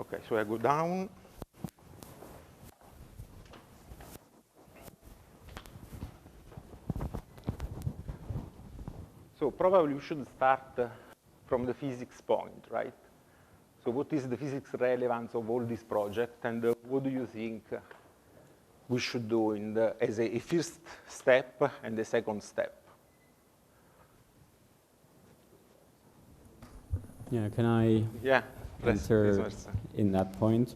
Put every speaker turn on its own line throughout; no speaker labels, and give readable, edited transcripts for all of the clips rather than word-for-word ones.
Okay, so I go down. So probably we should start from the physics point, right? So what is the physics relevance of all this project, and what do you think we should do as a first step and a second step?
Yeah, can I enter in that point?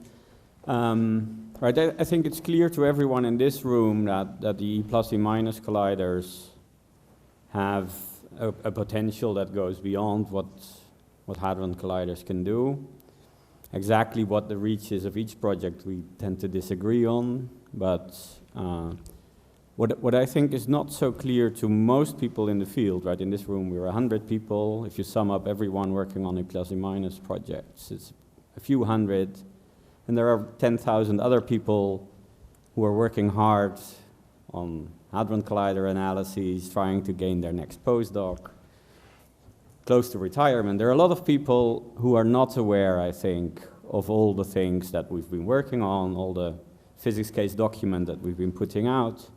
Right, I think it's clear to everyone in this room that the E plus E minus colliders have a potential that goes beyond what hadron colliders can do. Exactly what the reach is of each project we tend to disagree on, but what I think is not so clear to most people in the field, right? In this room we're 100 people. If you sum up everyone working on E plus E minus projects, it's a few hundred, and there are 10,000 other people who are working hard on hadron collider analyses, trying to gain their next postdoc, close to retirement. There are a lot of people who are not aware, I think, of all the things that we've been working on, all the physics case document that we've been putting out.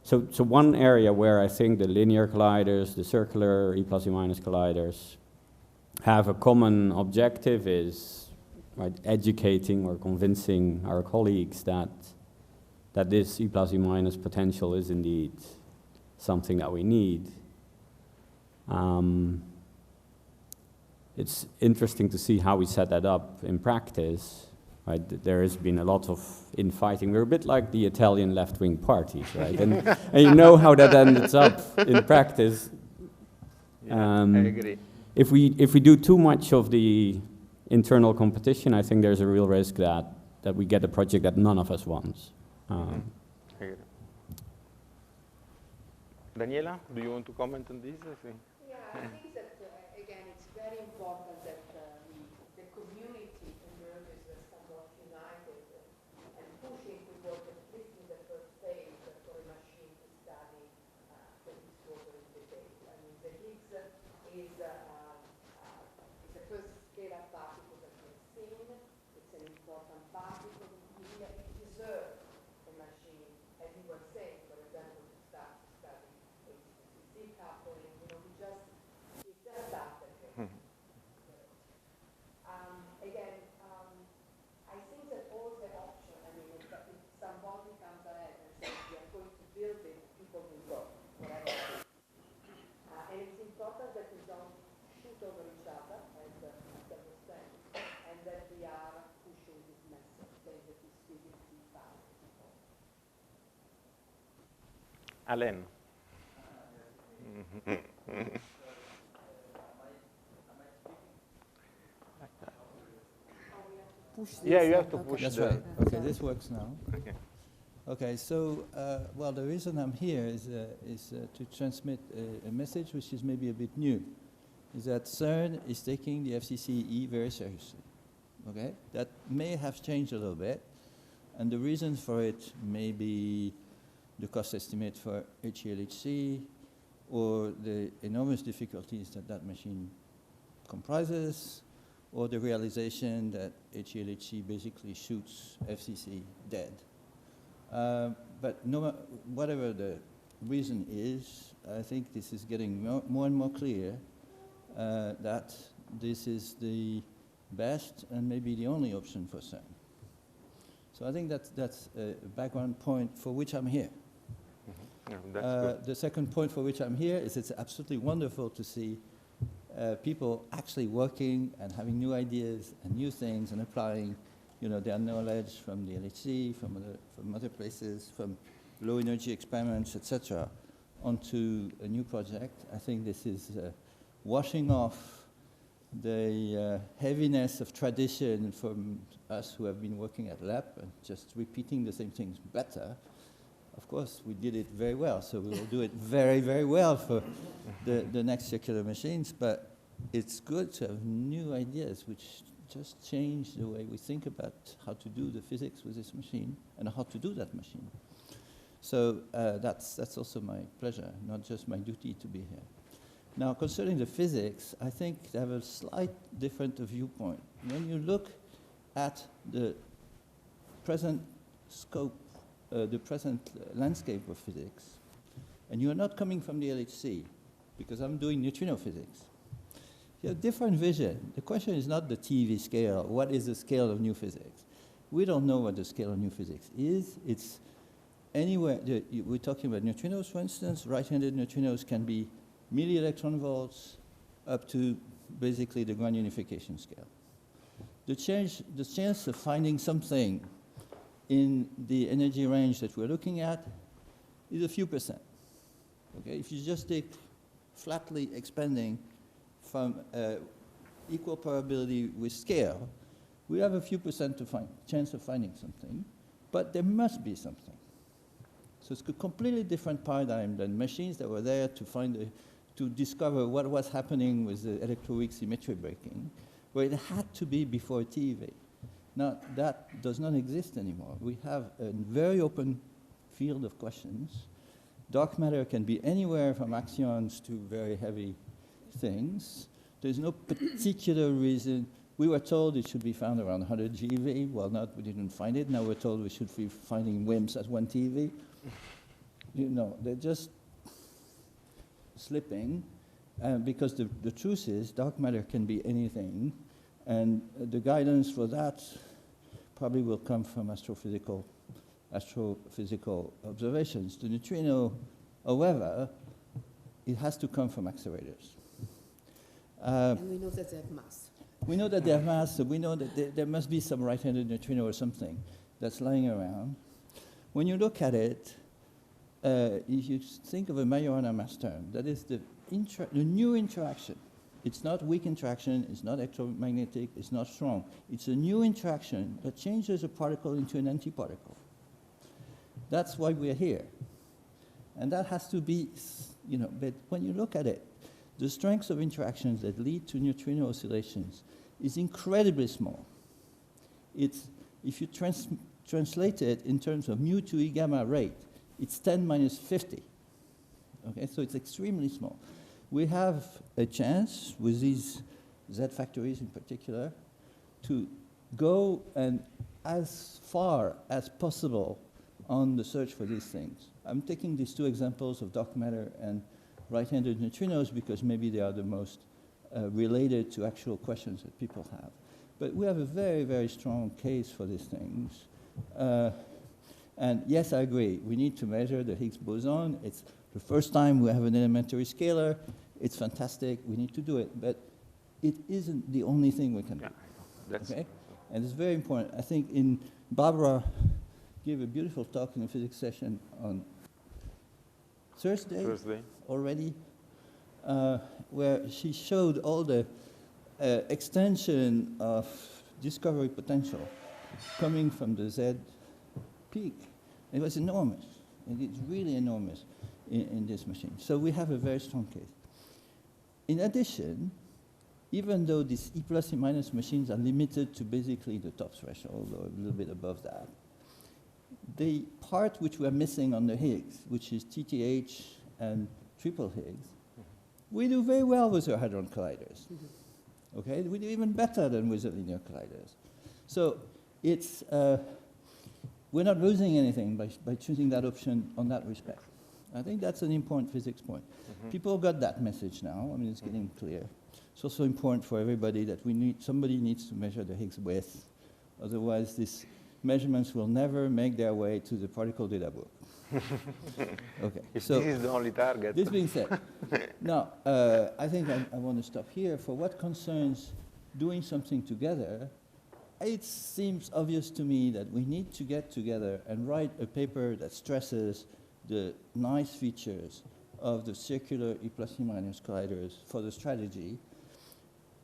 So one area where I think the linear colliders, the circular E plus E minus colliders have a common objective is, right, educating or convincing our colleagues that this E plus E minus potential is indeed something that we need. It's interesting to see how we set that up in practice. Right? There has been a lot of infighting. We're a bit like the Italian left-wing parties, right? and you know how that ends up in practice.
I agree.
If we do too much of the internal competition, I think there's a real risk that we get a project that none of us wants.
Daniela, do you want to comment on this?
Yeah, I think that, again, it's very important that the community emerges somewhat united and pushing towards, at least in the first phase, for a machine to study the Higgs boson in detail. I mean, the Higgs is the first scalar particle that we've seen. It's an important particle. It deserves a machine, as you were saying, for example, to start to study decoupling. You know, it just started. Again, I think that all the options, I mean, if somebody comes ahead and says we are going to build it, people will go, whatever. And it's important that we don't shoot over each other, as Marcel was saying, and that we are pushing this message, saying that this physics is powerful.
Alain.
Push this.
Yeah, you have to push.
That's right. Okay, this works now.
Okay.
Okay, so well, the reason I'm here is to transmit a message which is maybe a bit new. Is that CERN is taking the FCCE very seriously. Okay, that may have changed a little bit, and the reasons for it may be the cost estimate for HELHC, or the enormous difficulties that machine comprises, or the realization that HELHC basically shoots FCC dead. But whatever the reason is, I think this is getting more and more clear that this is the best and maybe the only option for CERN. So I think that's a background point for which I'm here. The second point for which I'm here is it's absolutely wonderful to see people actually working and having new ideas and new things and applying, you know, their knowledge from the LHC, from other places, from low energy experiments, etc., onto a new project. I think this is washing off the heaviness of tradition from us who have been working at LEP and just repeating the same things better. Of course, we did it very well, so we will do it very, very well for the next circular machines, but it's good to have new ideas which just change the way we think about how to do the physics with this machine and how to do that machine. So that's also my pleasure, not just my duty to be here. Now, concerning the physics, I think they have a slight different viewpoint. When you look at the present scope, the present landscape of physics, and you are not coming from the LHC, because I'm doing neutrino physics, you have different vision. The question is not the TV scale. What is the scale of new physics? We don't know what the scale of new physics is. It's anywhere. We're talking about neutrinos, for instance. Right-handed neutrinos can be milli-electron volts up to basically the grand unification scale. The chance of finding something in the energy range that we're looking at is a few percent. Okay, if you just take flatly expanding from equal probability with scale, we have a few percent chance of finding something, but there must be something. So it's a completely different paradigm than machines that were there to discover what was happening with the electroweak symmetry breaking, where it had to be before TeV. Now, that does not exist anymore. We have a very open field of questions. Dark matter can be anywhere from axions to very heavy things. There's no particular reason. We were told it should be found around 100 GeV. Well, we didn't find it. Now we're told we should be finding WIMPs at 1 TeV. You know, they're just slipping, because the truth is dark matter can be anything, and the guidance for that probably will come from astrophysical observations. The neutrino, however, it has to come from accelerators.
And we know that they have mass.
We know that they have mass, so we know that there must be some right-handed neutrino or something that's lying around. When you look at it, if you think of a Majorana mass term, that is the new interaction. It's not weak interaction, it's not electromagnetic, it's not strong. It's a new interaction that changes a particle into an antiparticle. That's why we're here. And that has to be, you know, but when you look at it, the strength of interactions that lead to neutrino oscillations is incredibly small. It's, if you translate it in terms of mu to E gamma rate, it's 10 minus 50. Okay, so it's extremely small. We have a chance with these Z factories in particular to go and as far as possible on the search for these things. I'm taking these two examples of dark matter and right-handed neutrinos because maybe they are the most related to actual questions that people have. But we have a very, very strong case for these things. And yes, I agree, we need to measure the Higgs boson. It's the first time we have an elementary scalar. It's fantastic, we need to do it. But it isn't the only thing we can do. Okay? And it's very important. I think Barbara gave a beautiful talk in a physics session on Thursday already, where she showed all the extension of discovery potential coming from the Z peak. It was enormous, and it's really enormous in this machine. So we have a very strong case. In addition, even though these E plus E minus machines are limited to basically the top threshold or a little bit above that, the part which we're missing on the Higgs, which is TTH and triple Higgs, we do very well with our hadron colliders. Okay, we do even better than with the linear colliders. So it's, we're not losing anything by choosing that option on that respect. I think that's an important physics point. People got that message now. I mean, it's getting clear. It's also important for everybody that somebody needs to measure the Higgs width. Otherwise, these measurements will never make their way to the particle data book. Okay.
If
so
this is the only target.
This being said, now, I think I want to stop here. For what concerns doing something together, it seems obvious to me that we need to get together and write a paper that stresses the nice features of the circular E plus E minus colliders for the strategy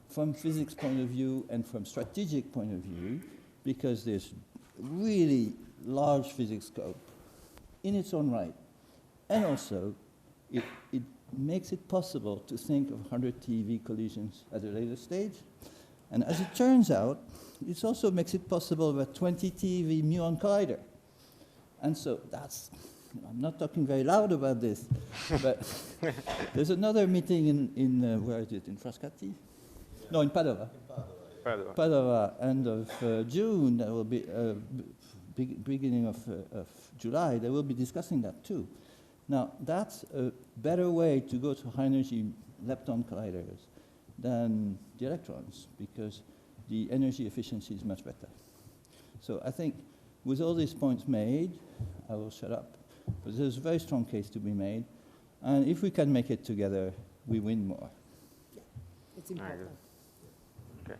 from physics point of view and from strategic point of view, because there's really large physics scope in its own right. And also, it makes it possible to think of 100 TeV collisions at a later stage. And as it turns out, it also makes it possible with 20 TeV muon collider. And so that's, I'm not talking very loud about this, but there's another meeting in where is it, in Frascati? No, in Padova. Padova end of June, there will be beginning of July, they will be discussing that too. Now, that's a better way to go to high-energy lepton colliders than the electrons, because the energy efficiency is much better. So I think with all these points made, I will shut up. But there's a very strong case to be made. And if we can make it together, we win more.
Yeah, it's important.
Okay.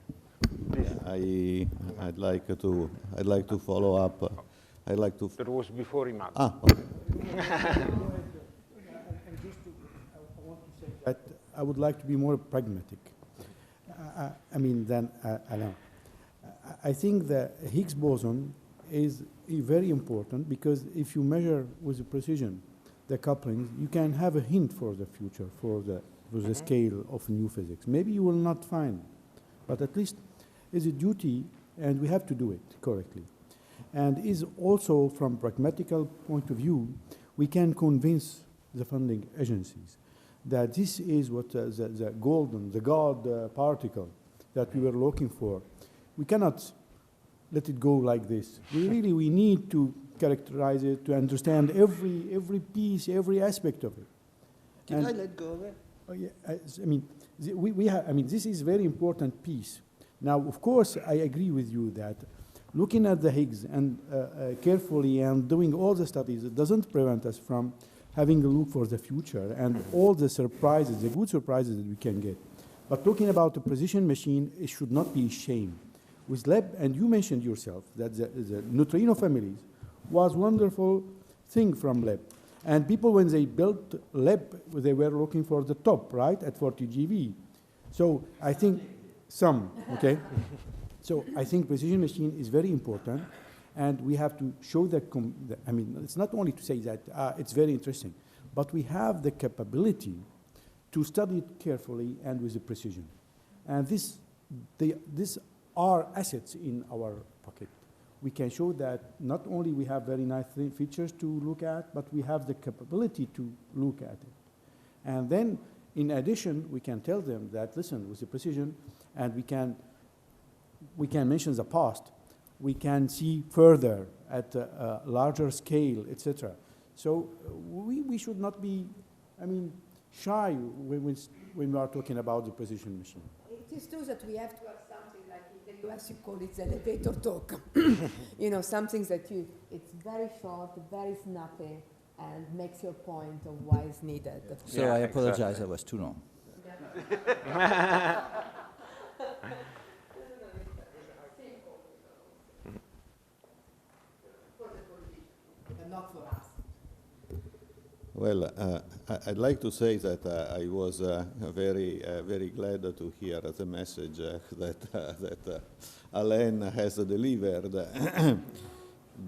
I'd like to follow up. I'd like to.
That was before Imad.
Ah, okay.
But I would like to be more pragmatic. Than Alain. I think the Higgs boson is very important, because if you measure with precision the couplings, you can have a hint for the future, for the scale of new physics. Maybe you will not find, but at least is a duty, and we have to do it correctly. And is also, from pragmatical point of view, we can convince the funding agencies that this is what the God particle that we were looking for. We cannot let it go like this. We need to characterize it, to understand every piece, every aspect of it.
Did I let go of it?
Oh yeah, this is a very important piece. Now, of course, I agree with you that looking at the Higgs and carefully and doing all the studies, it doesn't prevent us from having a look for the future and all the surprises, the good surprises that we can get. But talking about the precision machine, it should not be a shame. With lab, and you mentioned yourself that the neutrino families was wonderful thing from lab. And people, when they built lab, they were looking for the top, right, at 40 GeV. So I think okay? So I think precision machine is very important, and we have to show it's not only to say that it's very interesting, but we have the capability to study it carefully and with the precision. And these are assets in our pocket. We can show that not only we have very nice features to look at, but we have the capability to look at it. And then, in addition, we can tell them that, listen, with the precision, and we can mention the past, we can see further at a larger scale, etc. So we should not be, shy when we are talking about the precision machine.
It is true that we have to have something like in the US you call it the elevator talk. Something that it's very short, very snappy, and makes your point of why it's needed.
So I apologize, I was too long.
Not for us.
Well, I'd like to say that I was very glad to hear the message that Alain has delivered,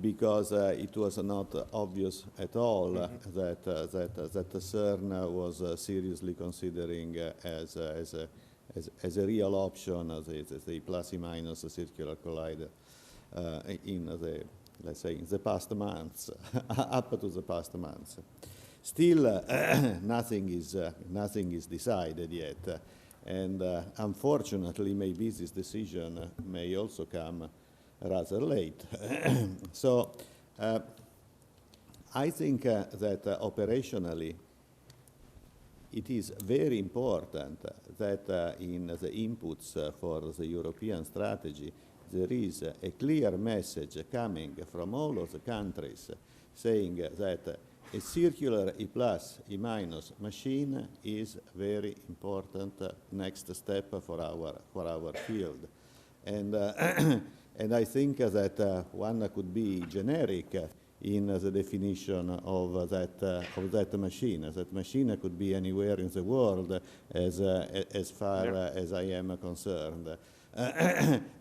because it was not obvious at all that CERN was seriously considering as a real option the plus-minus circular collider in the, let's say, in the past months, up to the past months. Still, nothing is decided yet, and unfortunately, maybe this decision may also come rather late. So, I think that operationally, it is very important that in the inputs for the European strategy, there is a clear message coming from all of the countries saying that a circular E plus, E minus machine is very important next step for our field. And, and I think that one could be generic in the definition of that machine. That machine could be anywhere in the world as far as I am concerned.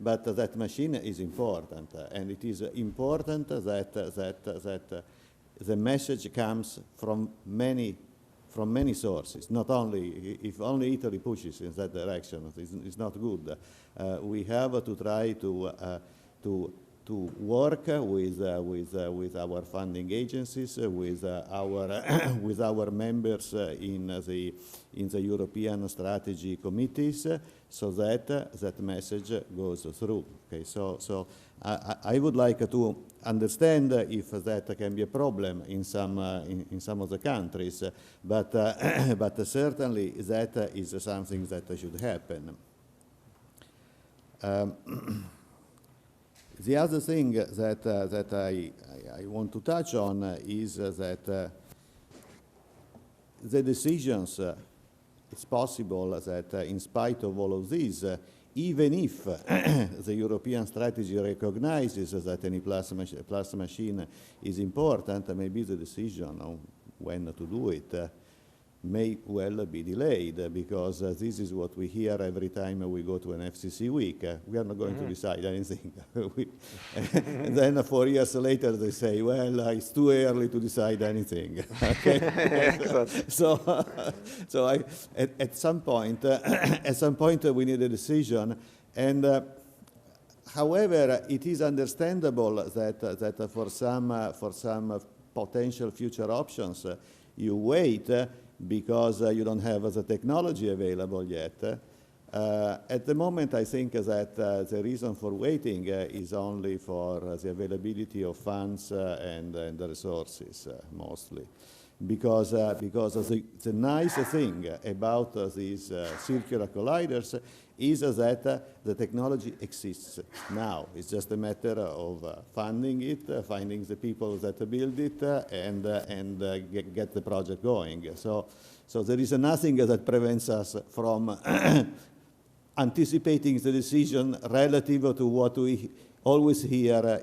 But that machine is important, and it is important that the message comes from many sources. Not only, if only Italy pushes in that direction, it's not good. We have to try to work with our funding agencies, with our members in the European strategy committees, so that that message goes through. Okay, so I would like to understand if that can be a problem in some of the countries, but but certainly that is something that should happen. The other thing that I want to touch on is that the decisions, it's possible that in spite of all of these, even if the European strategy recognizes that any plasma machine is important, maybe the decision on when to do it may well be delayed, because this is what we hear every time we go to an FCC week. We are not going to decide anything. And then 4 years later they say, well, it's too early to decide anything. Okay? so at some point we need a decision. And however, it is understandable that for some potential future options, you wait because you don't have the technology available yet. At the moment, I think that the reason for waiting is only for the availability of funds and the resources, mostly. Because the nice thing about these circular colliders is that the technology exists now. It's just a matter of funding it, finding the people that build it, and get the project going. So there is nothing that prevents us from anticipating the decision relative to what we always hear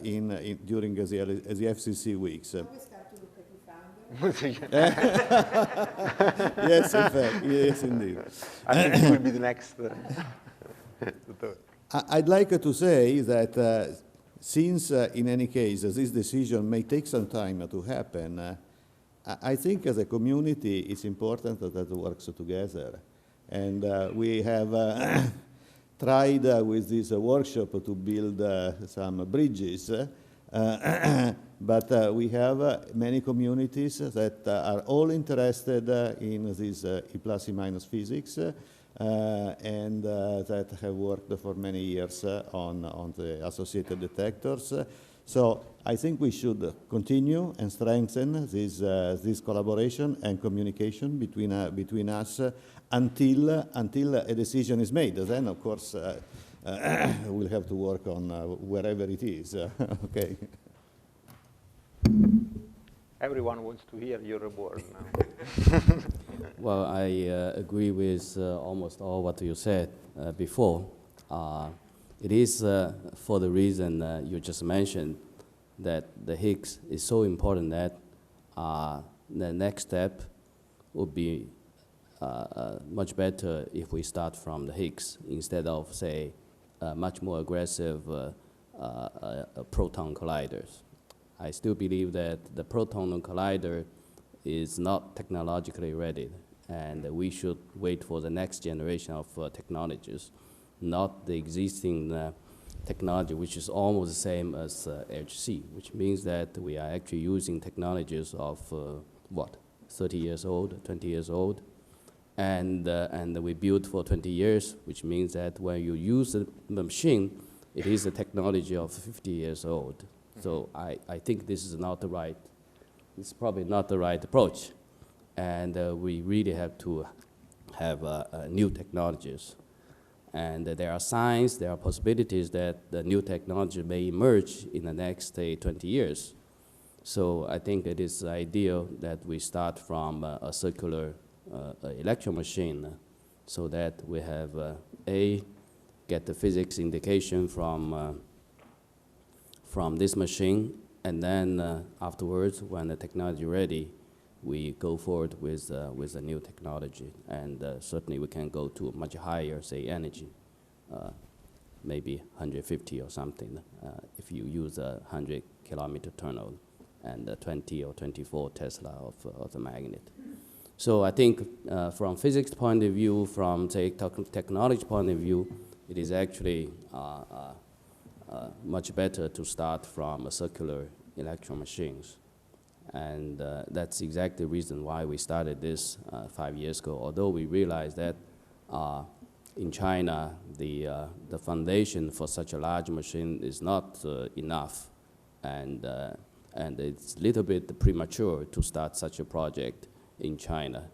during the FCC weeks. Yes, in fact, yes, indeed.
I think it will be the next.
I'd like to say that since, in any case, this decision may take some time to happen, I think as a community it's important that it works together. And we have tried with this workshop to build some bridges. But we have many communities that are all interested in this E plus E minus physics and that have worked for many years on the associated detectors. So I think we should continue and strengthen this collaboration and communication between us until a decision is made. Then, of course, we'll have to work on wherever it is. Okay.
Everyone wants to hear your report now.
Well, I agree with almost all what you said before. It is for the reason you just mentioned, that the Higgs is so important that the next step would be much better if we start from the Higgs instead of, say, much more aggressive proton colliders. I still believe that the proton collider is not technologically ready, and we should wait for the next generation of technologies, not the existing technology, which is almost the same as HC, which means that we are actually using technologies of, 30 years old, 20 years old, and we built for 20 years, which means that when you use the machine, it is a technology of 50 years old. So I think this is not the right, it's probably not the right approach. And we really have to have new technologies. And there are signs, there are possibilities that the new technology may emerge in the next 20 years. So I think it is ideal that we start from a circular electron machine, so that we have get the physics indication from this machine, and then afterwards, when the technology is ready, we go forward with a new technology, and certainly we can go to a much higher, say, energy, maybe 150 or something, if you use a 100-kilometer tunnel and 20 or 24 Tesla of the magnet. So I think from physics point of view, from, say, technology point of view, it is actually much better to start from circular electron machines. And that's exactly the reason why we started this 5 years ago, although we realized that in China, the foundation for such a large machine is not enough, and it's a little bit premature to start such a project in China.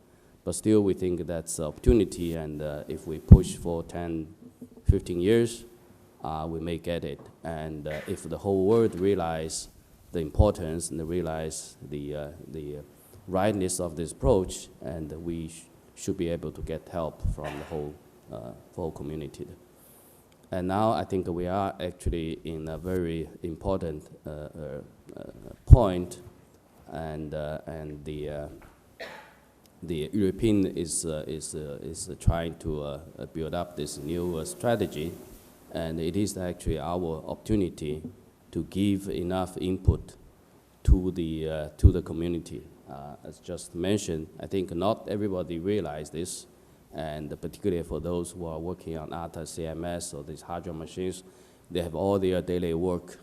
But still, we think that's an opportunity, and if we push for 10, 15 years, we may get it. And if the whole world realize the importance and realize the rightness of this approach, and we should be able to get help from the whole community. And now I think we are actually in a very important point, and the European is trying to build up this new strategy, and it is actually our opportunity to give enough input to the community. As just mentioned, I think not everybody realize this, and particularly for those who are working on ATA CMS or these hardware machines, they have all their daily work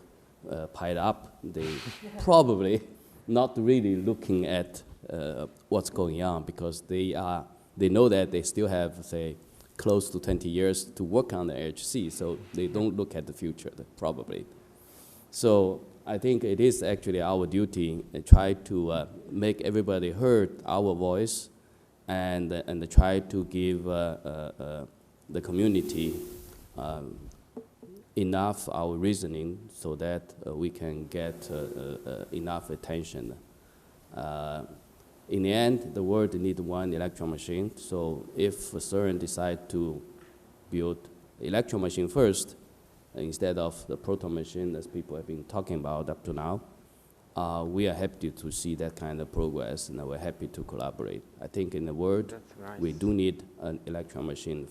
piled up. They probably not really looking at what's going on, because they know that they still have, say, close to 20 years to work on the HC, so they don't look at the future, probably. So I think it is actually our duty to try to make everybody heard our voice, and try to give the community enough our reasoning so that we can get enough attention. In the end, the world needs one electron machine. So if CERN decide to build electron machine first, instead of the proton machine as people have been talking about up to now, we are happy to see that kind of progress, and we're happy to collaborate. I think in the world,
nice.
We do need an electron machine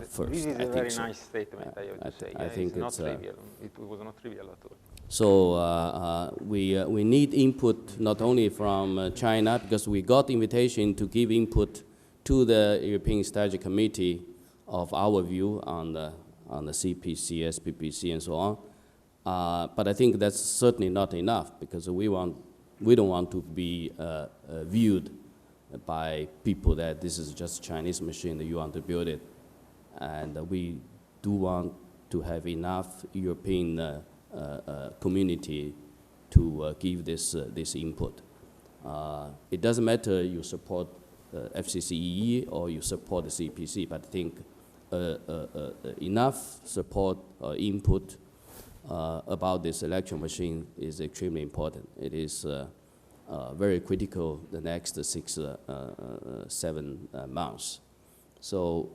first.
This is
a
very nice statement, I have to say.
I think
it's not trivial. It was not trivial at all.
So we need input not only from China, because we got invitation to give input to the European Strategy Committee of our view on the CPC, SPPC, and so on. But I think that's certainly not enough, because we don't want to be viewed by people that this is just a Chinese machine that you want to build it. And we do want to have enough European community to give this input. It doesn't matter you support FCCE or you support the CPC, but I think enough support or input about this electron machine is extremely important. It is very critical the next 6-7 months. So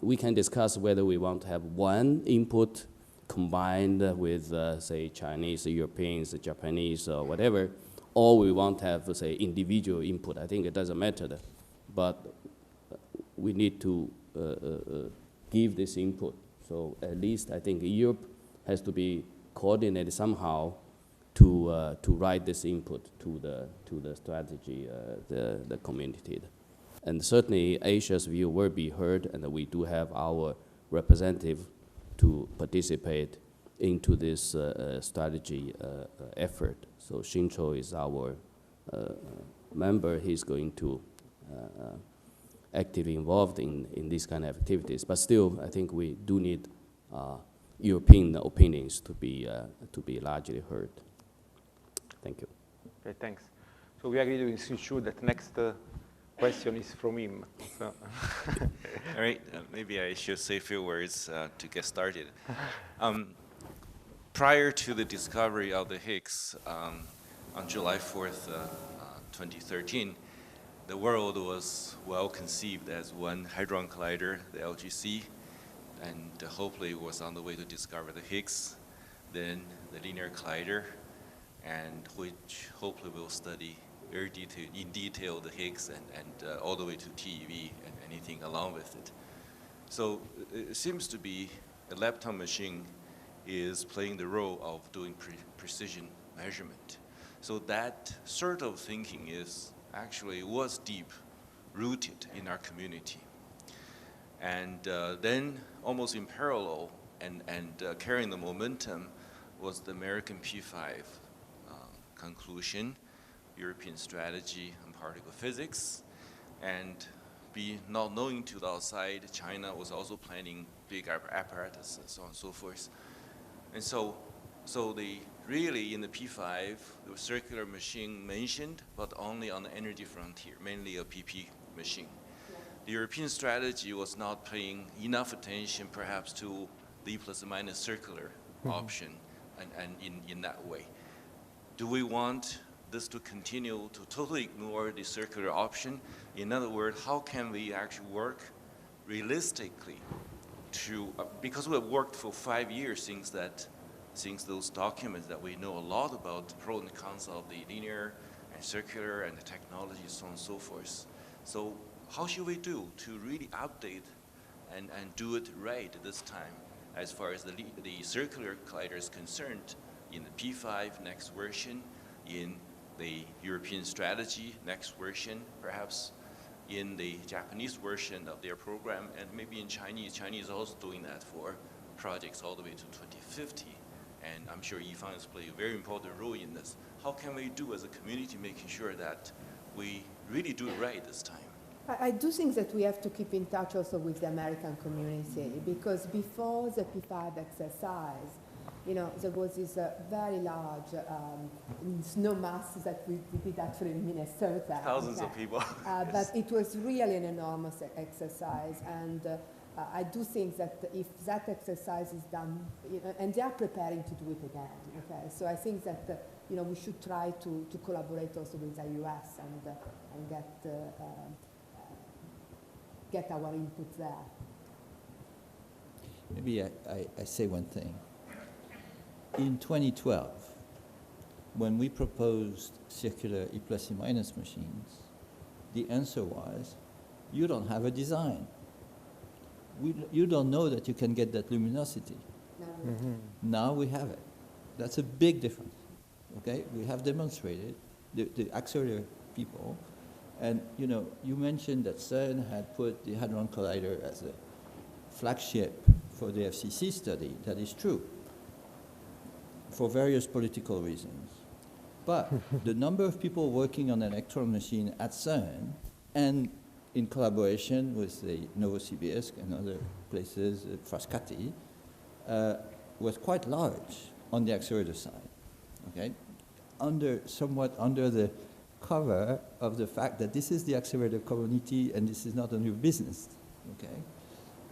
we can discuss whether we want to have one input combined with, say, Chinese, Europeans, Japanese, or whatever, or we want to have, say, individual input. I think it doesn't matter, but we need to give this input. So at least I think Europe has to be coordinated somehow to write this input to the strategy, the community. And certainly Asia's view will be heard, and we do have our representative to participate into this strategy effort. So Xinzhou is our member. He's going to actively involved in these kind of activities. But still, I think we do need European opinions to be largely heard. Thank you.
Okay, thanks. So we agree with Xinzhou that next question is from him. So.
All right, maybe I should say a few words to get started. Prior to the discovery of the Higgs on July 4th, 2013, the world was well conceived as one hadron collider, the LGC, and hopefully was on the way to discover the Higgs, then the linear collider, and which hopefully will study very in detail the Higgs and all the way to TeV and anything along with it. So it seems to be a lepton machine is playing the role of doing precision measurement. So that sort of thinking was deep rooted in our community. And then almost in parallel, carrying the momentum was the American P5 conclusion, European strategy on particle physics, and not knowing to the outside, China was also planning big apparatus and so on and so forth. And so they really, in the P5, there was circular machine mentioned, but only on the energy frontier, mainly a PP machine. The European strategy was not paying enough attention, perhaps, to the plus or minus circular option, and in that way. Do we want this to continue to totally ignore the circular option? In other words, how can we actually work realistically to, because we have worked for 5 years since those documents that we know a lot about the pros and cons of the linear and circular and the technology, so on and so forth. So how should we do to really update and do it right this time as far as the circular collider is concerned in the P5 next version, in the European strategy next version, perhaps in the Japanese version of their program, and maybe in Chinese. Chinese is also doing that for projects all the way to 2050. And I'm sure Yifang has played a very important role in this. How can we do as a community making sure that we really do it right this time?
I do think that we have to keep in touch also with the American community, because before the P5 exercise, there was this very large snow mass that we did actually in Minnesota.
Thousands of people.
But it was really an enormous exercise, and I do think that if that exercise is done, and they are preparing to do it again. Okay, so I think that we should try to collaborate also with the US and get our input there.
Maybe I say one thing. In 2012, when we proposed circular E plus E minus machines, the answer was, you don't have a design. You don't know that you can get that luminosity. Now we have it. That's a big difference. Okay, we have demonstrated the accelerator people, and you mentioned that CERN had put the Hadron Collider as a flagship for the FCC study. That is true, for various political reasons. But the number of people working on an electron machine at CERN, and in collaboration with the Novosibirsk and other places, Frascati, was quite large on the accelerator side, okay? Somewhat under the cover of the fact that this is the accelerator community and this is not a new business, okay?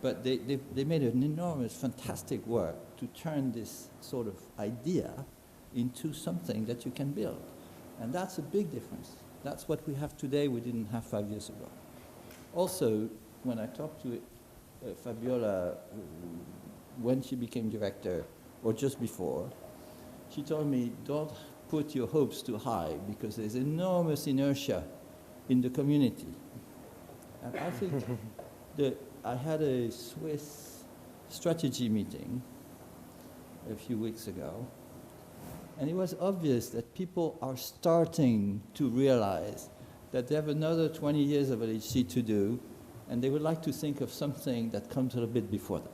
But they made an enormous, fantastic work to turn this sort of idea into something that you can build. And that's a big difference. That's what we have today we didn't have 5 years ago. Also, when I talked to Fabiola when she became director, or just before, she told me, don't put your hopes too high because there's enormous inertia in the community. And I think I had a Swiss strategy meeting a few weeks ago, and it was obvious that people are starting to realize that they have another 20 years of LHC to do, and they would like to think of something that comes a little bit before that.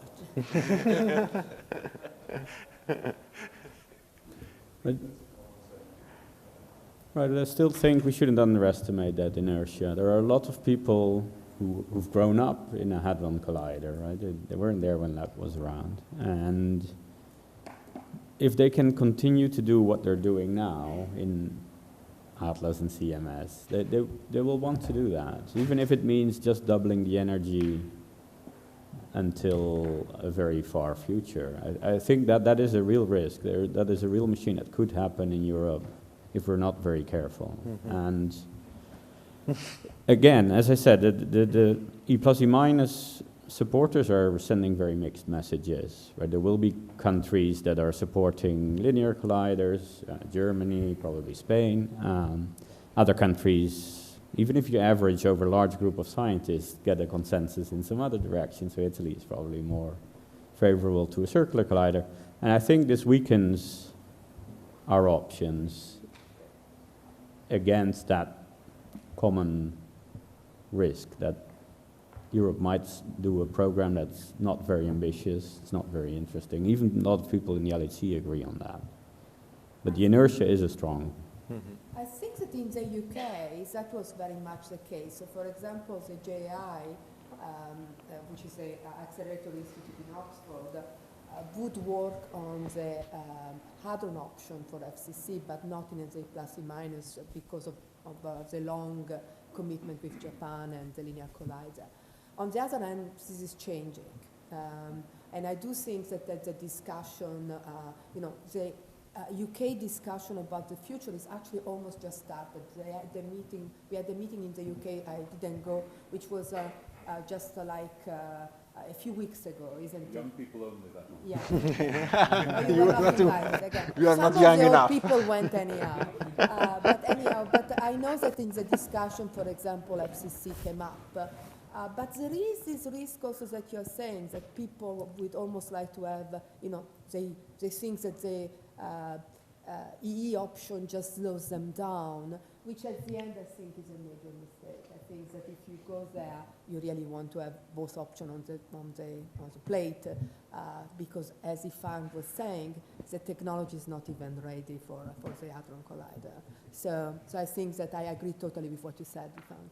Right, I still think we shouldn't underestimate that inertia. There are a lot of people who've grown up in a Hadron Collider, right? They weren't there when that was around. And if they can continue to do what they're doing now in Atlas and CMS, they will want to do that, even if it means just doubling the energy until a very far future. I think that is a real risk. That is a real machine that could happen in Europe if we're not very careful. And again, as I said, the E plus E minus supporters are sending very mixed messages. Right? There will be countries that are supporting linear colliders, Germany, probably Spain. Other countries, even if you average over a large group of scientists, get a consensus in some other direction. So Italy is probably more favorable to a circular collider. And I think this weakens our options against that common risk that Europe might do a program that's not very ambitious, it's not very interesting. Even a lot of people in the LHC agree on that. But the inertia is a strong.
I think that in the UK, that was very much the case. So for example, the JI, which is an accelerator institute in Oxford, would work on the hadron option for FCC, but not in the plus and minus because of the long commitment with Japan and the linear collider. On the other hand, this is changing. And I do think that the discussion, the UK discussion about the future is actually almost just started. We had a meeting in the UK, I didn't go, which was just like a few weeks ago, isn't it?
Young people only that.
Yeah. You were not invited again.
You are
Some
not young
of the
enough.
old people went anyhow. But I know that in the discussion, for example, FCC came up. But there is this risk also that you're saying that people would almost like to have, they think that the EE option just slows them down, which at the end I think is a major mistake. I think that if you go there, you really want to have both options on the plate, because as Yifang was saying, the technology is not even ready for the Hadron Collider. So I think that I agree totally with what you said, Yifang.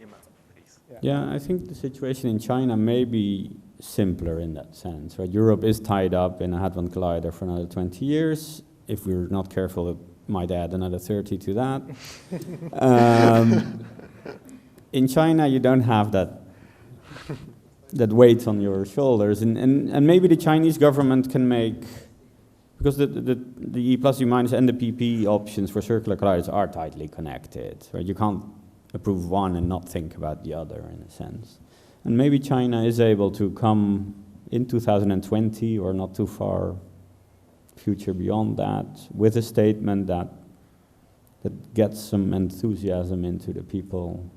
Imad, please.
Yeah, I think the situation in China may be simpler in that sense, right? Europe is tied up in a Hadron Collider for another 20 years. If we're not careful, it might add another 30 to that. In China, you don't have that weight on your shoulders, and maybe the Chinese government can make, because the E plus E minus and the PP options for circular colliders are tightly connected, right? You can't approve one and not think about the other in a sense. And maybe China is able to come in 2020 or not too far future beyond that with a statement that gets some enthusiasm into the people.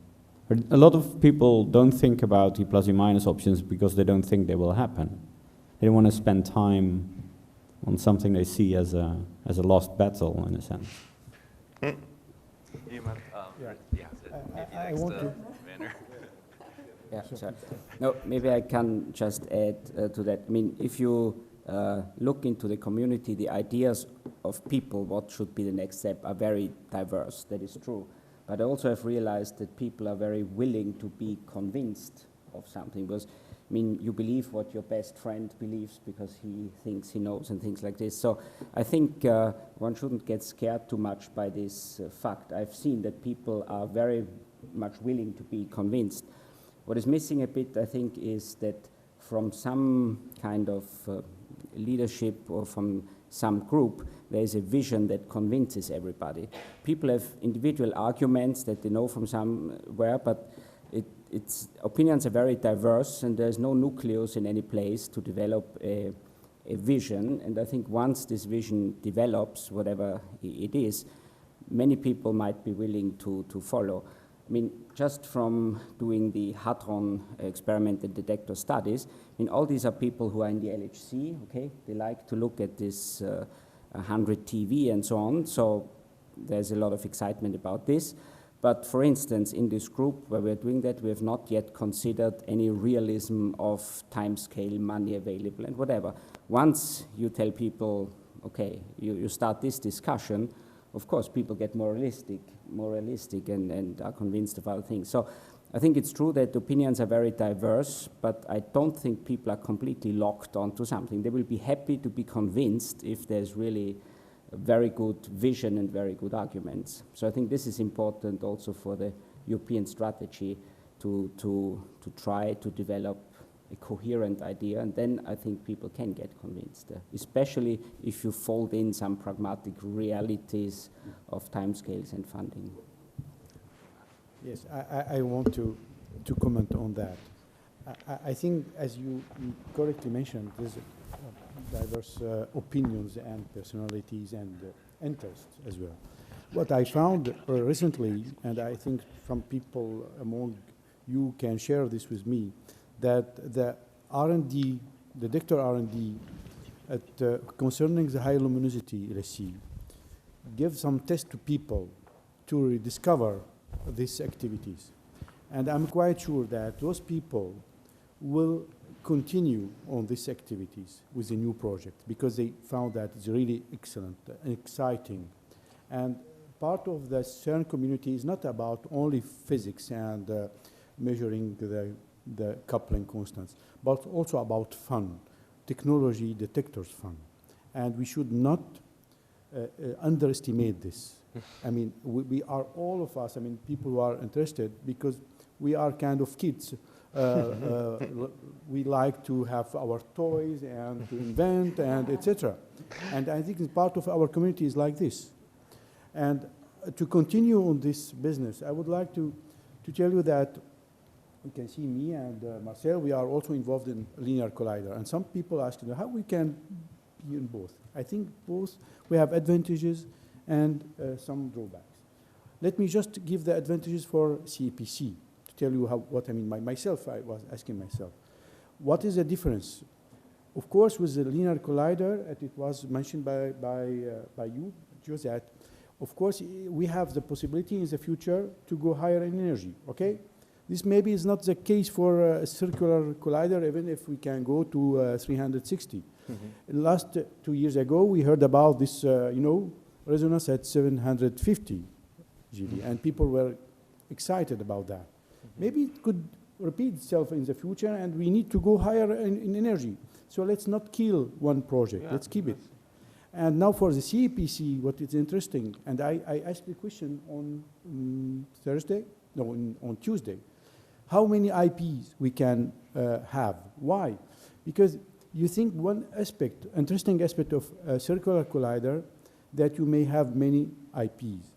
A lot of people don't think about E plus E minus options because they don't think they will happen. They don't want to spend time on something they see as a lost battle in a sense.
Imad,
I want to.
Werner.
Yeah, sorry. No, maybe I can just add to that. I mean, if you look into the community, the ideas of people, what should be the next step, are very diverse. That is true. But I also have realized that people are very willing to be convinced of something. Because, I mean, you believe what your best friend believes because he thinks he knows and things like this. So I think one shouldn't get scared too much by this fact. I've seen that people are very much willing to be convinced. What is missing a bit, I think, is that from some kind of leadership or from some group, there is a vision that convinces everybody. People have individual arguments that they know from somewhere, but its opinions are very diverse, and there's no nucleus in any place to develop a vision. And I think once this vision develops, whatever it is, many people might be willing to follow. I mean, just from doing the hadron experiment and detector studies, I mean, all these are people who are in the LHC, okay? They like to look at this 100 TV and so on, so there's a lot of excitement about this. But for instance, in this group where we're doing that, we have not yet considered any realism of timescale, money available, and whatever. Once you tell people, okay, you start this discussion, of course, people get more realistic and are convinced of other things. So I think it's true that opinions are very diverse, but I don't think people are completely locked onto something. They will be happy to be convinced if there's really a very good vision and very good arguments. So I think this is important also for the European strategy to try to develop a coherent idea, and then I think people can get convinced, especially if you fold in some pragmatic realities of timescales and funding.
Yes, I want to comment on that. I think, as you correctly mentioned, there's diverse opinions and personalities and interests as well. What I found recently, and I think some people among you can share this with me, that the R&D, the detector R&D concerning the high luminosity LHC give some tests to people to rediscover these activities. And I'm quite sure that those people will continue on these activities with the new project because they found that it's really excellent and exciting. And part of the CERN community is not about only physics and measuring the coupling constants, but also about fun, technology detectors fun. And we should not underestimate this. I mean, we are all of us, I mean, people who are interested because we are kind of kids. We like to have our toys and to invent and etc. And I think part of our community is like this. And to continue on this business, I would like to tell you that you can see me and Marcel, we are also involved in linear collider. And some people ask how we can be in both. I think both, we have advantages and some drawbacks. Let me just give the advantages for CEPC. Tell you what I mean. Myself, I was asking myself, what is the difference? Of course, with the linear collider, it was mentioned by you, Josette, of course, we have the possibility in the future to go higher in energy, okay? This maybe is not the case for a circular collider, even if we can go to 360. Mm-hmm. Last 2 years ago, we heard about this, resonance at 750 GeV, and people were excited about that. Maybe it could repeat itself in the future, and we need to go higher in energy. So let's not kill one project. Yeah, let's keep it. And now for the CEPC, what is interesting, and I asked the question on on Tuesday, how many IPs we can have? Why? Because you think one aspect, interesting aspect of a circular collider, that you may have many IPs.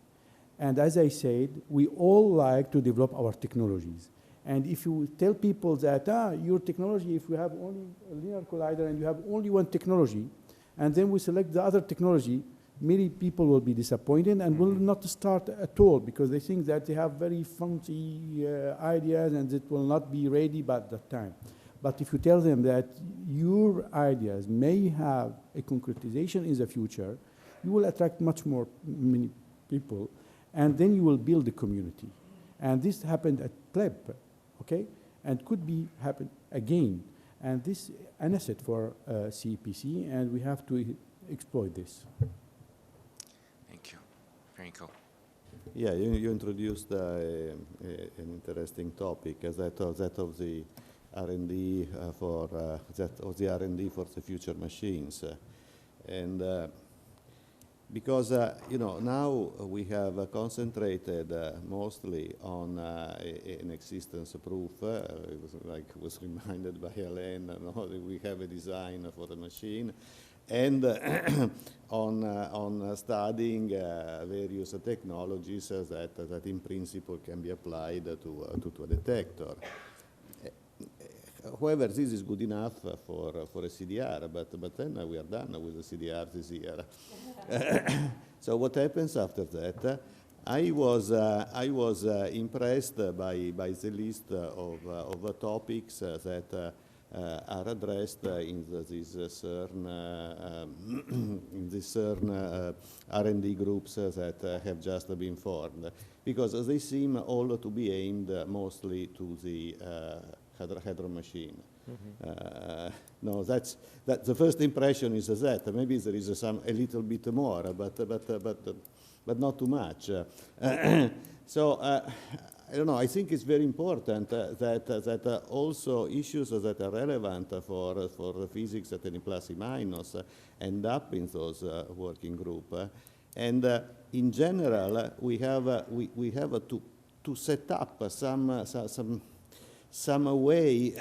And as I said, we all like to develop our technologies. And if you tell people that, your technology, if we have only a linear collider and you have only one technology, and then we select the other technology, many people will be disappointed and will not start at all because they think that they have very fancy ideas and it will not be ready by that time. But if you tell them that your ideas may have a concretization in the future, you will attract many people. And then you will build a community. And this happened at PLEB, okay? And could be happen again. And this is an asset for CEPC, and we have to exploit this.
Thank you. Franco.
Yeah, you introduced an interesting topic, that of the R&D for the future machines. Because now we have concentrated mostly on an existence proof. Was reminded by Alain. We have a design for the machine, and on studying various technologies that in principle can be applied to a detector. However, this is good enough for a CDR, but then we are done with the CDR this year. So what happens after that? I was impressed by the list of topics that are addressed in this CERN R&D groups that have just been formed, because they seem all to be aimed mostly to the Hadron machine. Mm-hmm. No, that's the first impression is that maybe there is a little bit more, but not too much. So I don't know. I think it's very important that also issues that are relevant for the physics at any plus or minus end up in those working group. And in general, we have to set up some way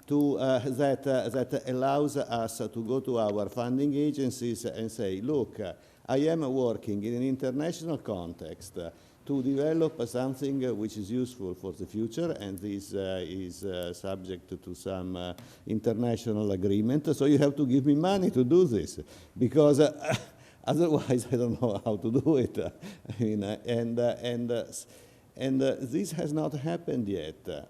to that allows us to go to our funding agencies and say, look, I am working in an international context to develop something which is useful for the future, and this is subject to some international agreement. So you have to give me money to do this, because otherwise I don't know how to do it. I mean, this has not happened yet. The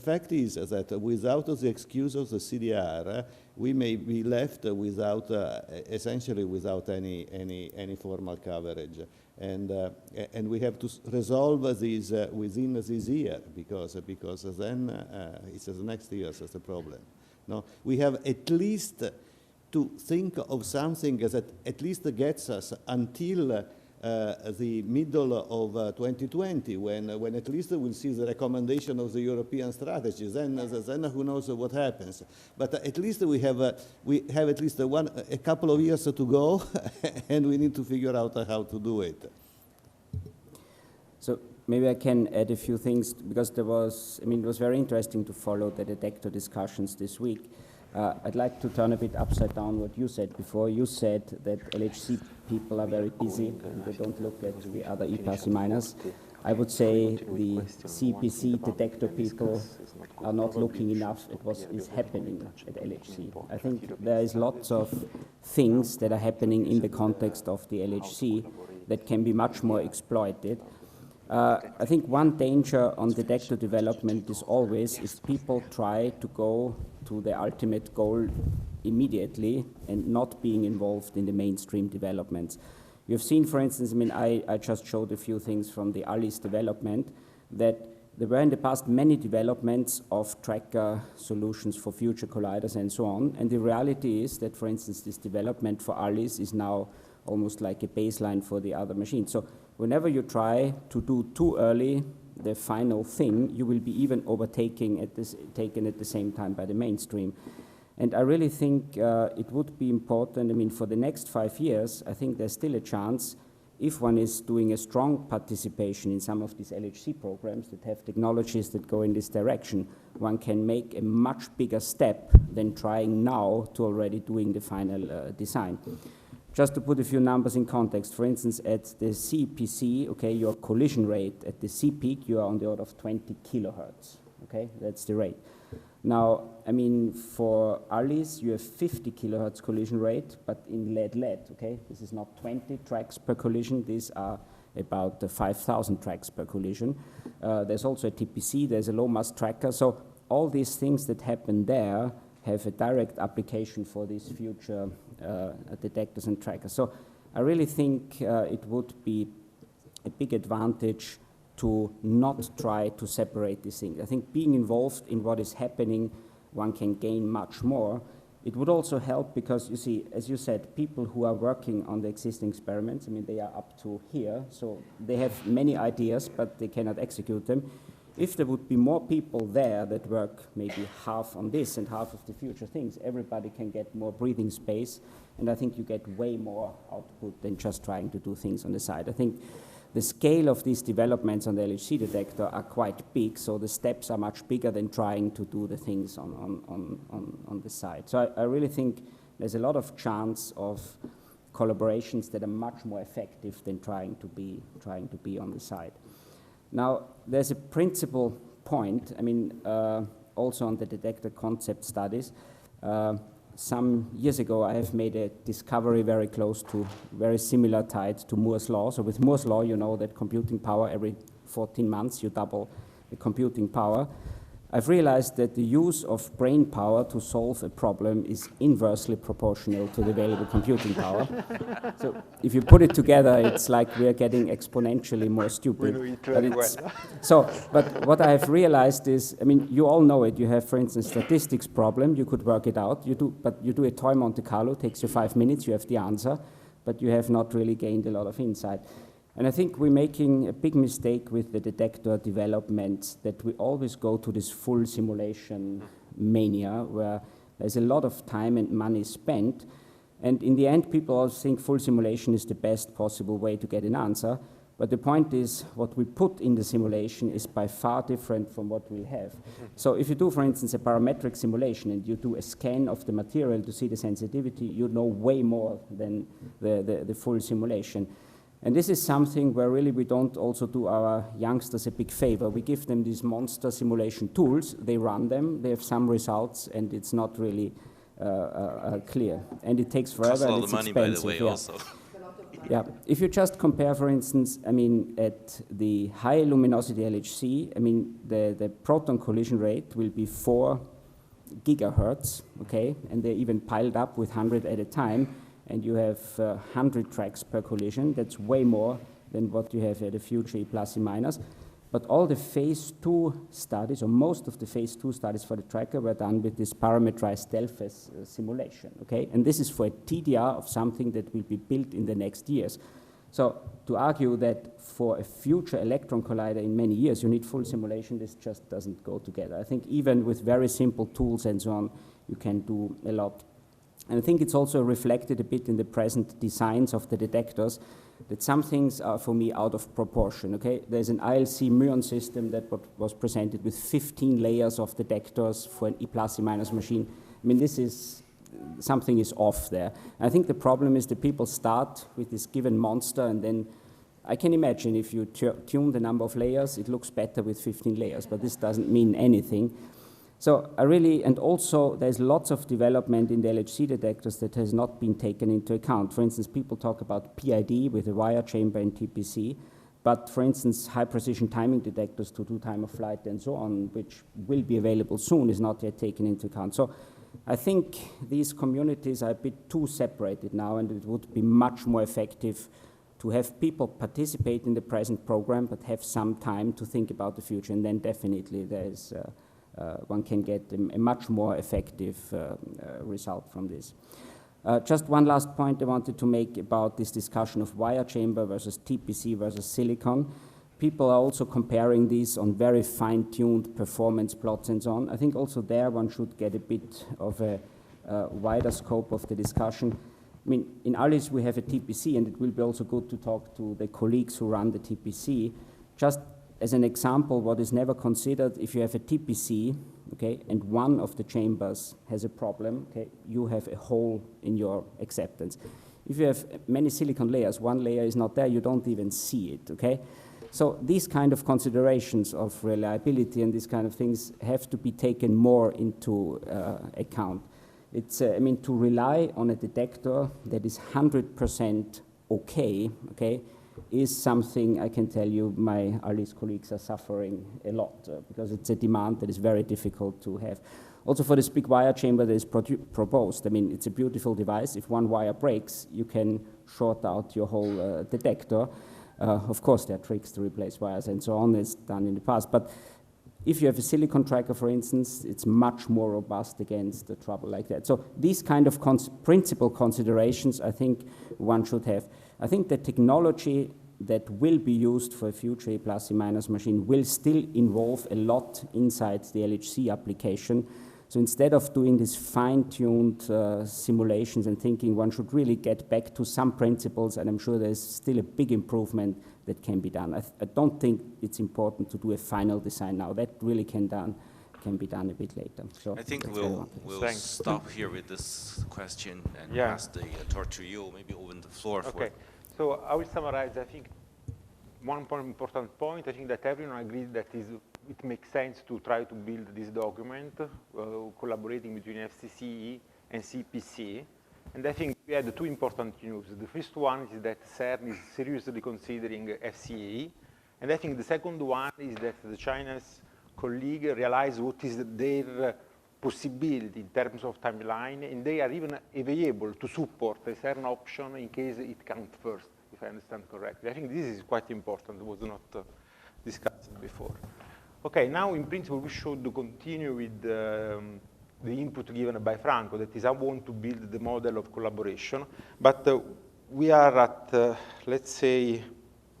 fact is that without the excuse of the CDR, we may be left without, essentially without any formal coverage. And we have to resolve this within this year, because then it's the next year that's the problem. No, we have at least to think of something that at least gets us until the middle of 2020, when at least we'll see the recommendation of the European strategy. Then who knows what happens. But at least we have at least a couple of years to go, and we need to figure out how to do it.
So maybe I can add a few things, because there was, I mean, it was very interesting to follow the detector discussions this week. I'd like to turn a bit upside down what you said before. You said that LHC people are very busy and they don't look at the other E+E-. I would say the CPC detector people are not looking enough at what is happening at LHC. I think there is lots of things that are happening in the context of the LHC that can be much more exploited. I think one danger on detector development is always if people try to go to the ultimate goal immediately and not being involved in the mainstream developments. You've seen, for instance, I mean, I just showed a few things from the ALICE development, that there were in the past many developments of tracker solutions for future colliders and so on, and the reality is that, for instance, this development for ALICE is now almost like a baseline for the other machines. So whenever you try to do too early the final thing, you will be even taken at the same time by the mainstream. And I really think it would be important, I mean, for the next 5 years, I think there's still a chance, if one is doing a strong participation in some of these LHC programs that have technologies that go in this direction, one can make a much bigger step than trying now to already doing the final design. Just to put a few numbers in context, for instance, at the CPC, okay, your collision rate at the C peak, you are on the order of 20 kilohertz, okay? That's the rate. Now, I mean, for ALICE, you have 50 kilohertz collision rate, but in lead, okay? This is not 20 tracks per collision. These are about 5,000 tracks per collision. There's also a TPC, there's a low mass tracker. So all these things that happen there have a direct application for these future detectors and trackers. So I really think it would be a big advantage to not try to separate these things. I think being involved in what is happening, one can gain much more. It would also help because, you see, as you said, people who are working on the existing experiments, I mean, they are up to here, so they have many ideas, but they cannot execute them. If there would be more people there that work maybe half on this and half of the future things, everybody can get more breathing space, and I think you get way more output than just trying to do things on the side. I think the scale of these developments on the LHC detector are quite big, so the steps are much bigger than trying to do the things on the side. So I really think there's a lot of chance of collaborations that are much more effective than trying to be on the side. Now, there's a principal point, I mean, also on the detector concept studies. Some years ago, I have made a discovery very close to, very similar tied to Moore's law. So with Moore's law, you know that computing power, every 14 months, you double the computing power. I've realized that the use of brain power to solve a problem is inversely proportional to the available computing power. So if you put it together, it's like we're getting exponentially more stupid.
We know it very well.
But what I have realized is, I mean, you all know it. You have, for instance, statistics problem. You could work it out. But you do a toy Monte Carlo, takes you 5 minutes, you have the answer, but you have not really gained a lot of insight. And I think we're making a big mistake with the detector development, that we always go to this full simulation mania where there's a lot of time and money spent. And in the end, people always think full simulation is the best possible way to get an answer. But the point is, what we put in the simulation is by far different from what we have. So if you do, for instance, a parametric simulation and you do a scan of the material to see the sensitivity, you know way more than the full simulation. And this is something where really we don't also do our youngsters a big favor. We give them these monster simulation tools, they run them, they have some results, and it's not really clear. And it takes forever, and it's expensive.
Costs a lot of money, by the way, also.
Yeah, if you just compare, for instance, I mean, at the high luminosity LHC, I mean, the proton collision rate will be 4 gigahertz, okay, and they're even piled up with 100 at a time, and you have 100 tracks per collision. That's way more than what you have at a future E plus E minus. But all the phase 2 studies, or most of the phase 2 studies for the tracker were done with this parametrized Delphis simulation, okay? And this is for a TDR of something that will be built in the next years. So to argue that for a future electron collider in many years you need full simulation, this just doesn't go together. I think even with very simple tools and so on, you can do a lot. And I think it's also reflected a bit in the present designs of the detectors, that some things are, for me, out of proportion, okay? There's an ILC muon system that was presented with 15 layers of detectors for an E plus E minus machine. I mean, this is, something is off there. And I think the problem is that people start with this given monster, and then I can imagine if you tune the number of layers, it looks better with 15 layers, but this doesn't mean anything. So I really, and also there's lots of development in the LHC detectors that has not been taken into account. For instance, people talk about PID with a wire chamber in TPC, but for instance, high precision timing detectors to do time of flight and so on, which will be available soon, is not yet taken into account. So I think these communities are a bit too separated now, and it would be much more effective to have people participate in the present program, but have some time to think about the future, and then definitely there's one can get a much more effective result from this. Just one last point I wanted to make about this discussion of wire chamber versus TPC versus silicon. People are also comparing these on very fine-tuned performance plots and so on. I think also there one should get a bit of a wider scope of the discussion. I mean, in ALICE we have a TPC, and it will be also good to talk to the colleagues who run the TPC. Just as an example, what is never considered, if you have a TPC, okay, and one of the chambers has a problem, okay, you have a hole in your acceptance. If you have many silicon layers, one layer is not there, you don't even see it, okay? So these kind of considerations of reliability and these kind of things have to be taken more into account. It's, I mean, to rely on a detector that is 100% okay, is something I can tell you my ALICE colleagues are suffering a lot because it's a demand that is very difficult to have. Also for this big wire chamber that is proposed, I mean, it's a beautiful device. If one wire breaks, you can short out your whole detector. Of course, there are tricks to replace wires and so on, it's done in the past. But if you have a silicon tracker, for instance, it's much more robust against the trouble like that. So these kind of principal considerations, I think one should have. I think the technology that will be used for a future E plus E minus machine will still involve a lot inside the LHC application. So instead of doing these fine-tuned simulations and thinking, one should really get back to some principles, and I'm sure there's still a big improvement that can be done. I don't think it's important to do a final design now. That really can be done a bit later. So
I think we'll stop here with this question and pass the torch to you, maybe open the floor for it.
So I will summarize. I think one important point, I think that everyone agrees that it makes sense to try to build this document, collaborating between FCCE and CPC. And I think we had two important news. The first one is that CERN is seriously considering FCA. And I think the second one is that the Chinese colleague realized what is their possibility in terms of timeline, and they are even available to support a CERN option in case it comes first, if I understand correctly. I think this is quite important. It was not discussed before. Okay, now in principle we should continue with the input given by Franco, that is I want to build the model of collaboration, but we are at, let's say,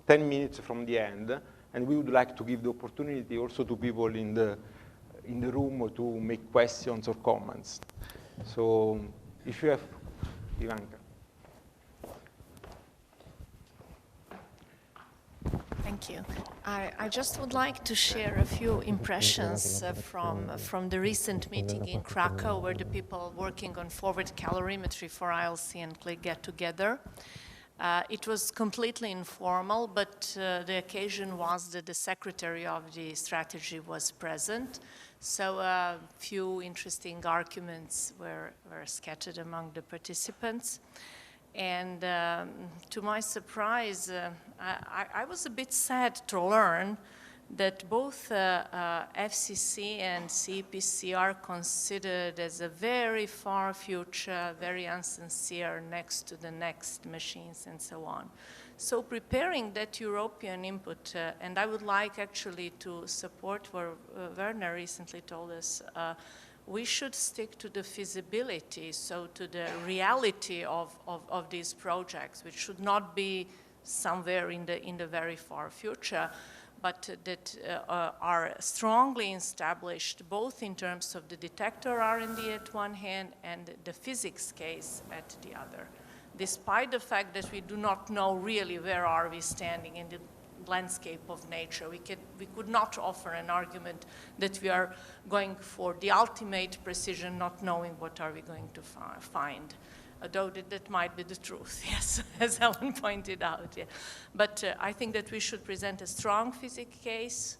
10 minutes from the end, and we would like to give the opportunity also to people in the room to make questions or comments. So if you have, Ivanka.
Thank you. I just would like to share a few impressions from the recent meeting in Krakow, where the people working on forward calorimetry for ILC and CLIC get together. It was completely informal, but the occasion was that the secretary of the strategy was present. So a few interesting arguments were scattered among the participants. And to my surprise, I was a bit sad to learn that both FCC and CEPC are considered as a very far future, very insincere next to the next machines and so on. So preparing that European input, and I would like actually to support what Werner recently told us, we should stick to the feasibility, so to the reality of these projects, which should not be somewhere in the very far future, but that are strongly established both in terms of the detector R&D at one hand and the physics case at the other. Despite the fact that we do not know really where are we standing in the landscape of nature, we could not offer an argument that we are going for the ultimate precision, not knowing what are we going to find. Although that might be the truth, yes, as Alain pointed out. Yeah. But I think that we should present a strong physics case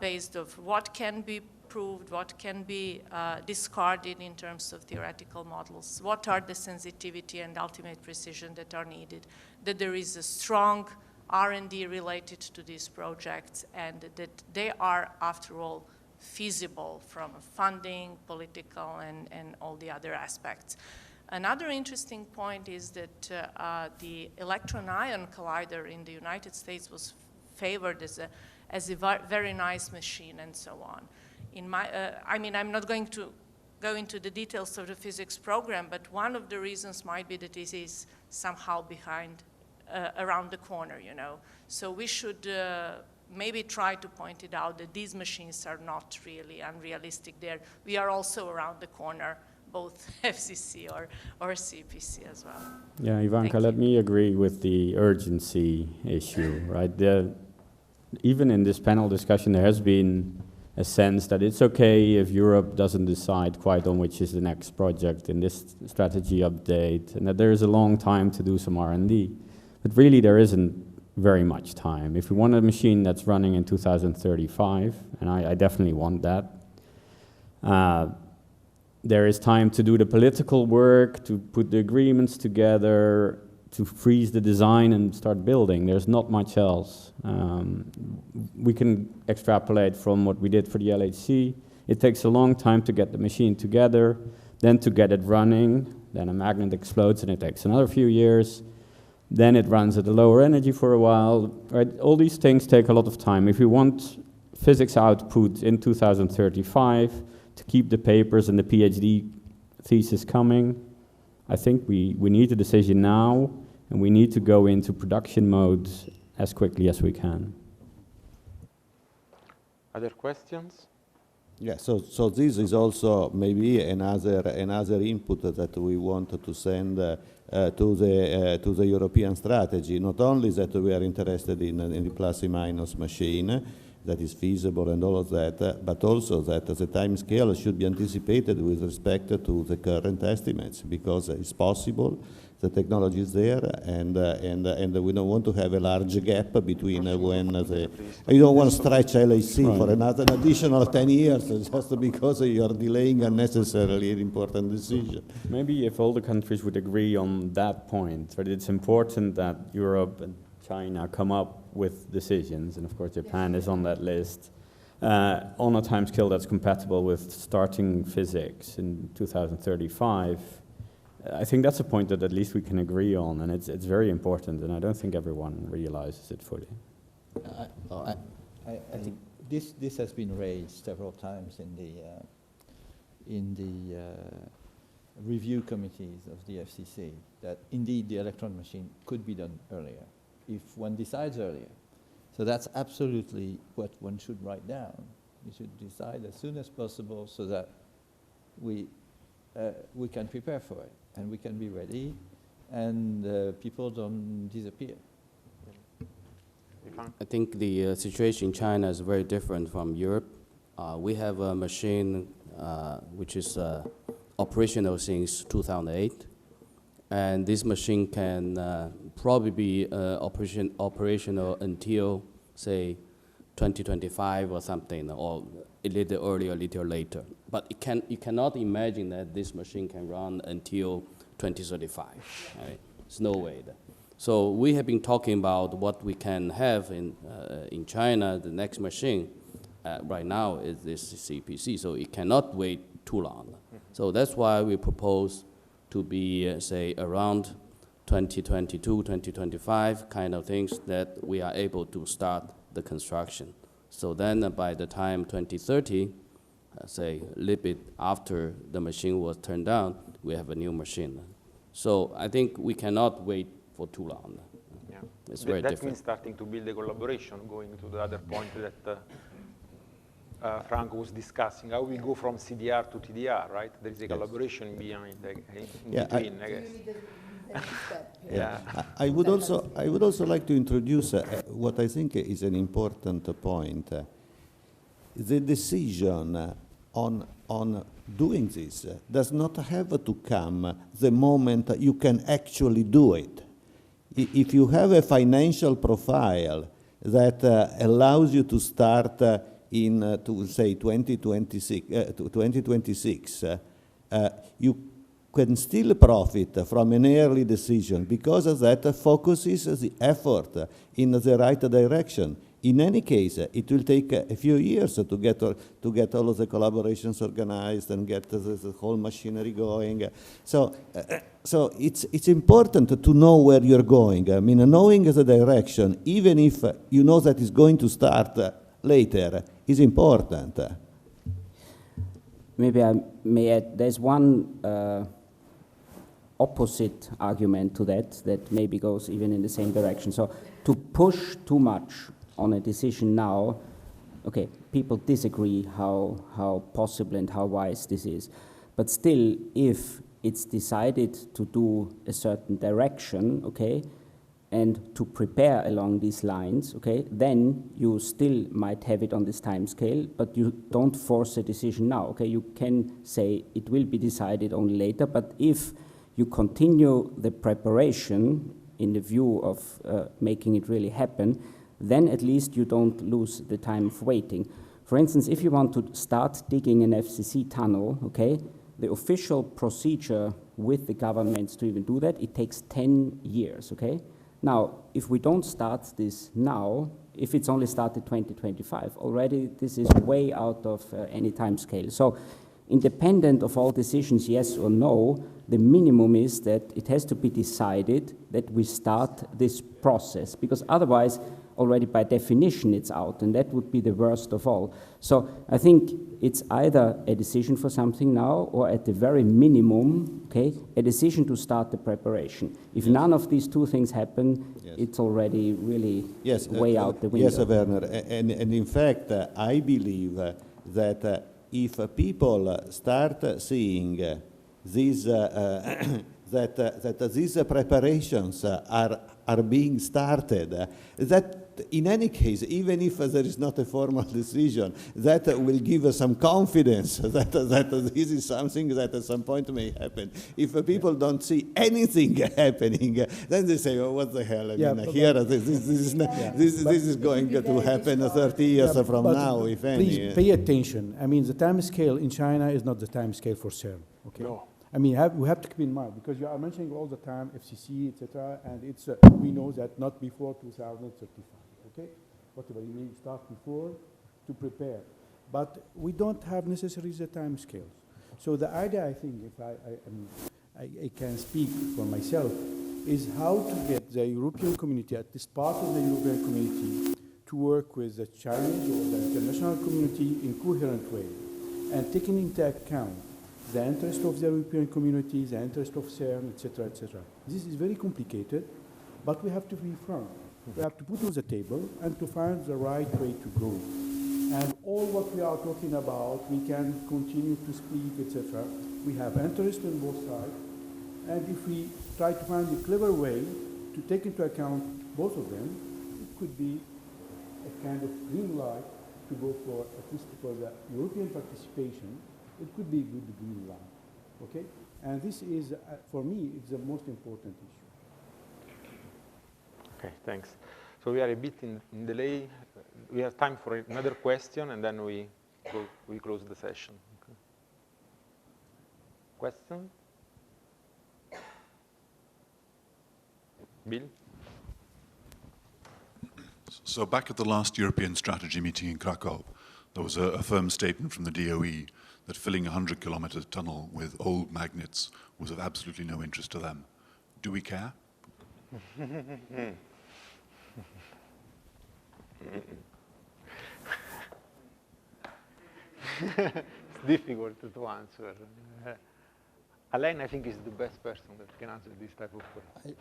based on what can be proved, what can be discarded in terms of theoretical models, what are the sensitivity and ultimate precision that are needed, that there is a strong R&D related to these projects, and that they are, after all, feasible from funding, political, and all the other aspects. Another interesting point is that the electron-ion collider in the United States was favored as a very nice machine and so on. I mean, I'm not going to go into the details of the physics program, but one of the reasons might be that this is somehow behind, around the corner, you know. So we should maybe try to point it out that these machines are not really unrealistic there. We are also around the corner, both FCC or CPC as well.
Yeah, Ivanka, let me agree with the urgency issue, right? Even in this panel discussion, there has been a sense that it's okay if Europe doesn't decide quite on which is the next project in this strategy update, and that there is a long time to do some R&D. But really, there isn't very much time. If we want a machine that's running in 2035, and I definitely want that, there is time to do the political work, to put the agreements together, to freeze the design and start building. There's not much else. We can extrapolate from what we did for the LHC. It takes a long time to get the machine together, then to get it running, then a magnet explodes and it takes another few years. Then it runs at a lower energy for a while, right? All these things take a lot of time. If we want physics output in 2035, to keep the papers and the PhD thesis coming, I think we need a decision now, and we need to go into production mode as quickly as we can.
Other questions?
Yeah, so this is also maybe another input that we want to send to the European strategy. Not only that we are interested in the plus and minus machine, that is feasible and all of that, but also that the time scale should be anticipated with respect to the current estimates, because it's possible, the technology is there, and we don't want to have a large gap between when you don't want to stretch LHC for an additional 10 years just because you are delaying unnecessarily an important decision.
Maybe if all the countries would agree on that point, but it's important that Europe and China come up with decisions, and of course Japan is on that list, on a timescale that's compatible with starting physics in 2035. I think that's a point that at least we can agree on, and it's very important, and I don't think everyone realizes it fully.
I think this has been raised several times in the review committees of the FCC, that indeed the electron machine could be done earlier, if one decides earlier. So that's absolutely what one should write down. We should decide as soon as possible so that we can prepare for it, and we can be ready, and people don't disappear.
I think the situation in China is very different from Europe. We have a machine which is operational since 2008. And this machine can probably be operational until, say, 2025 or something, or a little earlier, a little later. But you cannot imagine that this machine can run until 2035. Right? There's no way. So we have been talking about what we can have in China. The next machine right now is this CPC, so it cannot wait too long. So that's why we propose to be, say, around 2022, 2025 kind of things that we are able to start the construction. So then by the time 2030, say a little bit after the machine was turned down, we have a new machine. So I think we cannot wait for too long.
Yeah.
It's very different.
That means starting to build a collaboration, going to the other point that Franco was discussing, how we go from CDR to TDR, right? There is a collaboration behind, in between, I guess.
Yeah. I would also like to introduce what I think is an important point. The decision on doing this does not have to come the moment you can actually do it. If you have a financial profile that allows you to start in, to say, 2026, you can still profit from an early decision because that focuses the effort in the right direction. In any case, it will take a few years to get all of the collaborations organized and get the whole machinery going. So it's important to know where you're going. I mean, knowing the direction, even if you know that it's going to start later, is important.
Maybe I may add, there's one opposite argument to that maybe goes even in the same direction. So to push too much on a decision now, okay, people disagree how possible and how wise this is. But still, if it's decided to do a certain direction, okay, and to prepare along these lines, okay, then you still might have it on this time scale, but you don't force a decision now, okay? You can say it will be decided only later, but if you continue the preparation in the view of making it really happen, then at least you don't lose the time of waiting. For instance, if you want to start digging an FCC tunnel, okay, the official procedure with the governments to even do that, it takes 10 years, okay? Now, if we don't start this now, if it's only started 2025, already this is way out of any time scale. So independent of all decisions, yes or no, the minimum is that it has to be decided that we start this process, because otherwise, already by definition, it's out, and that would be the worst of all. So I think it's either a decision for something now, or at the very minimum, okay, a decision to start the preparation. If none of these two things happen, it's already really way out the window.
Yes, Werner, and in fact, I believe that if people start seeing these that these preparations are being started, that in any case, even if there is not a formal decision, that will give us some confidence that this is something that at some point may happen. If people don't see anything happening, then they say, oh, what the hell? I mean, here, this is going to happen 30 years from now, if any.
Please pay attention. I mean, the time scale in China is not the time scale for CERN, okay? No. I mean, we have to keep in mind, because you are mentioning all the time FCC, etc., and it's we know that not before 2035, okay? Whatever, you may start before to prepare. But we don't have necessarily the time scales. So the idea, I think, if I can speak for myself, is how to get the European community, at least part of the European community, to work with the Chinese or the international community in coherent way, and taking into account the interest of the European community, the interest of CERN, etc., etc. This is very complicated, but we have to be firm. We have to put on the table and to find the right way to go. And all what we are talking about, we can continue to speak, etc. We have interest on both sides, and if we try to find a clever way to take into account both of them, it could be a kind of green light to go for, at least for the European participation. It could be a good green line, okay? And this is, for me, it's the most important issue.
Okay, thanks. So we are a bit in delay. We have time for another question, and then we close the session. Okay. Question? Bill?
So back at the last European strategy meeting in Krakow, there was a firm statement from the DOE that filling a 100-kilometer tunnel with old magnets was of absolutely no interest to them. Do we care?
It's difficult to answer. Alain, I think, is the best person that can answer this type of question.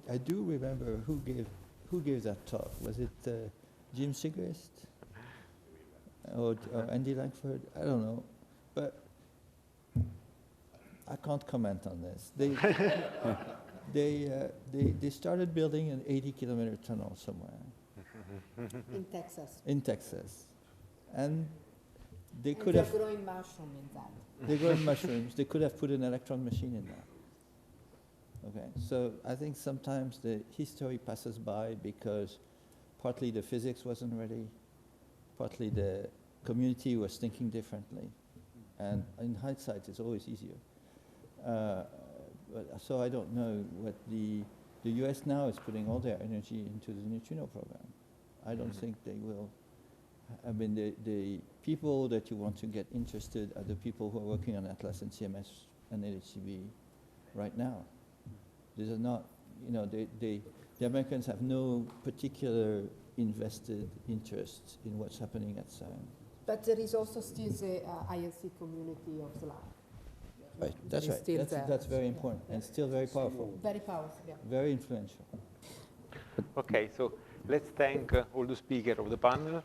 I do remember who gave that talk. Was it Jim Sigrist or Andy Langford? I don't know, but I can't comment on this. They started building an 80-kilometer tunnel somewhere.
In Texas.
In Texas, and they
And
could
they're
have.
growing mushroom in that.
They're growing mushrooms. They could have put an electron machine in there. Okay, so I think sometimes the history passes by because partly the physics wasn't ready, partly the community was thinking differently, and in hindsight, it's always easier. So I don't know what the US now is putting all their energy into the neutrino program. I don't think they will. I mean, the people that you want to get interested are the people who are working on Atlas and CMS and LHCb right now. These are not, you know, the Americans have no particular invested interest in what's happening at CERN.
But there is also still the ILC community of the lab.
Right, that's
It's
right.
still
That's
there.
very important and still very powerful,
Very powerful, yeah.
very influential.
Okay, so let's thank all the speakers of the panel.